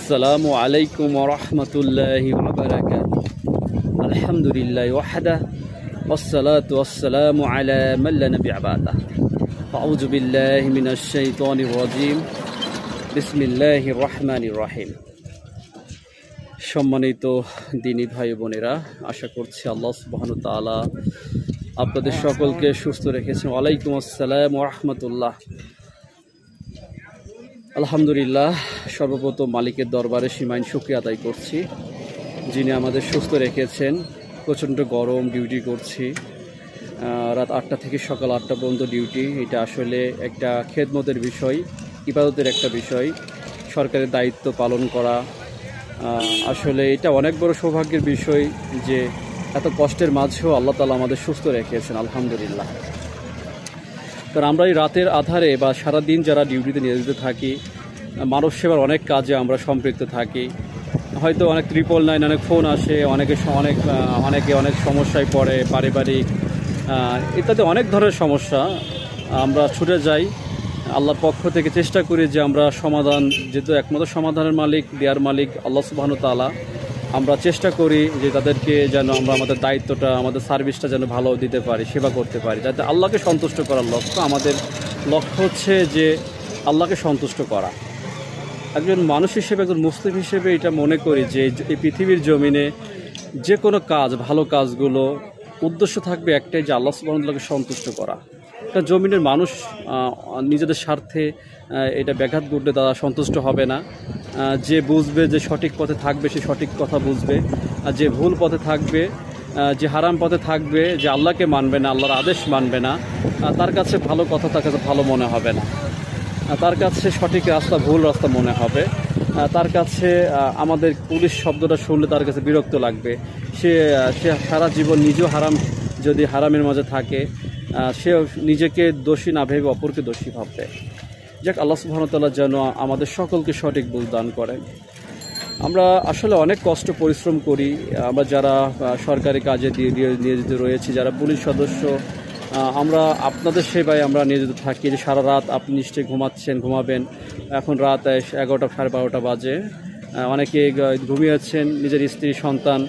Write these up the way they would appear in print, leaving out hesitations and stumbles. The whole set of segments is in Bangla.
আসসালামু আলাইকুম ওয়া রাহমাতুল্লাহি ওয়া বারাকাতুহু। আলহামদুলিল্লাহি ওয়াহদাহু ওয়াসসালাতু ওয়াসসালামু আলা মান লা নাবিয়্যা বা'দাহু। আউযু বিল্লাহি মিনাশ শাইতানির রাজীম। বিসমিল্লাহির রহমানির রহিম। সম্মানিত দ্বীনী ভাই বোনেরা, আশা করছি আল্লাহ সুবহানাহু ওয়া তাআলা আপনাদের সকলকে সুস্থ রেখেছেন। ওয়ালাইকুম আসসালাম ওয়া রাহমাতুল্লাহ। আলহামদুলিল্লাহ, সর্বপ্রথম মালিকের দরবারে সীমাহীন শুকরিয়া আদায় করছি, যিনি আমাদের সুস্থ রেখেছেন। প্রচণ্ড গরম, ডিউটি করছি, রাত 8টা থেকে সকাল 8টা পর্যন্ত ডিউটি। এটা আসলে একটা খেদমতের বিষয়, ইবাদতের একটা বিষয়, সরকারের দায়িত্ব পালন করা। আসলে এটা অনেক বড় সৌভাগ্যের বিষয় যে এত কষ্টের মাঝেও আল্লাহ তাআলা আমাদের সুস্থ রেখেছেন, আলহামদুলিল্লাহ। কারণ আমরা এই রাতের আধারে বা সারাদিন যারা ডিউটিতে নিয়োজিত থাকি, মানব সেবার অনেক কাজে আমরা সম্পৃক্ত থাকি। হয়তো অনেক 999 অনেক ফোন আসে, অনেকে অনেক সমস্যায় পড়ে, পারিবারিক ইত্যাদি অনেক ধরনের সমস্যা। আমরা ছুটে যাই, আল্লাহর পক্ষ থেকে চেষ্টা করি যে আমরা সমাধান, যেহেতু একমাত্র সমাধানের মালিক, দেয়ার মালিক আল্লাহ সুবহানাহু ওয়া তাআলা, আমরা চেষ্টা করি যে তাদেরকে যেন আমরা আমাদের দায়িত্বটা, আমাদের সার্ভিসটা যেন ভালো দিতে পারি, সেবা করতে পারি, যাতে আল্লাহকে সন্তুষ্ট করার লক্ষ্য। আমাদের লক্ষ্য হচ্ছে যে আল্লাহকে সন্তুষ্ট করা। একজন মানুষ হিসেবে, একজন মুসলিম হিসেবে এটা মনে করি যে এই পৃথিবীর জমিনে যে কোনো কাজ, ভালো কাজগুলো উদ্দেশ্য থাকবে একটাই, যে আল্লাহ সুবহানাহু ওয়া তাআলাকে সন্তুষ্ট করা। কারণ জমিনের মানুষ নিজেদের স্বার্থে এটা ব্যাঘাত ঘটলে তারা সন্তুষ্ট হবে না। যে বুঝবে, যে সঠিক পথে থাকবে, সে সঠিক কথা বুঝবে। আর যে ভুল পথে থাকবে, যে হারাম পথে থাকবে, যে আল্লাহকে মানবে না, আল্লাহর আদেশ মানবে না, তার কাছে ভালো কথা তার কাছে ভালো মনে হবে না। তার কাছে সঠিক রাস্তা ভুল রাস্তা মনে হবে। তার কাছে আমাদের পুলিশ শব্দটা শুনলে তার কাছে বিরক্ত লাগবে। সে সারা জীবন নিজেও যদি হারামের মাঝে থাকে, সে নিজেকে দোষী না ভেবে অপরকে দোষী ভাববে। যাক, আল্লাহ সুবহানাহু ওয়া তাআলা যেন আমাদের সকলকে সঠিক বুঝ দান করেন। আমরা আসলে অনেক কষ্ট পরিশ্রম করি, আমরা যারা সরকারি কাজে নিয়োজিত রয়েছি, যারা পুলিশ সদস্য, আমরা আপনাদের সেবায় আমরা নিয়োজিত থাকি। যে সারা রাত আপনি নিশ্চয়ই ঘুমাবেন। এখন রাত 11টা, 12:30 বাজে। অনেকে ঘুমিয়েছেন, নিজের স্ত্রী সন্তান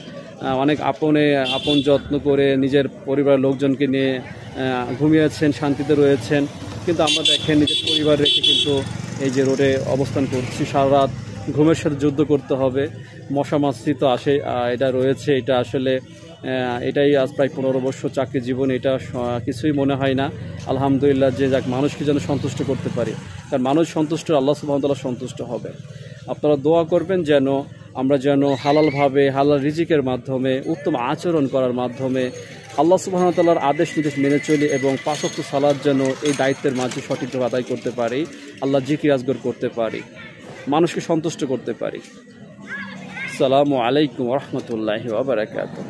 অনেক আপন যত্ন করে নিজের পরিবারের লোকজনকে নিয়ে ঘুমিয়েছেন, শান্তিতে রয়েছেন। কিন্তু আমরা দেখেন নিজের পরিবার রেখে কিন্তু এই যে রোডে অবস্থান করছি, সারা রাত ঘুমের সাথে যুদ্ধ করতে হবে। মশা মাছি তো আসে, এটা রয়েছে। এটা আসলে এটাই আজ প্রায় 15 বছর চাকরি জীবন, এটা কিছুই মনে হয় না। আলহামদুলিল্লাহ, যে যাক, মানুষকে যেন সন্তুষ্ট করতে পারি। কারণ মানুষ সন্তুষ্ট, আল্লাহ সুবহানাহু ওয়া তাআলা সন্তুষ্ট হবে। আপনারা দোয়া করবেন যেন আমরা হালালভাবে, হালাল রিজিকের মাধ্যমে, উত্তম আচরণ করার মাধ্যমে আল্লাহ সুবহানাহু ওয়া তাআলার আদেশ নির্দেশ মেনে চলি এবং 5 ওয়াক্ত সালাত যেন এই দায়িত্বের মাঝে সঠিকভাবে আদায় করতে পারি, আল্লাহ জিকির আজগর করতে পারি, মানুষকে সন্তুষ্ট করতে পারি। আসসালামু আলাইকুম ওয়া রাহমাতুল্লাহি ওয়া বারাকাতুহু।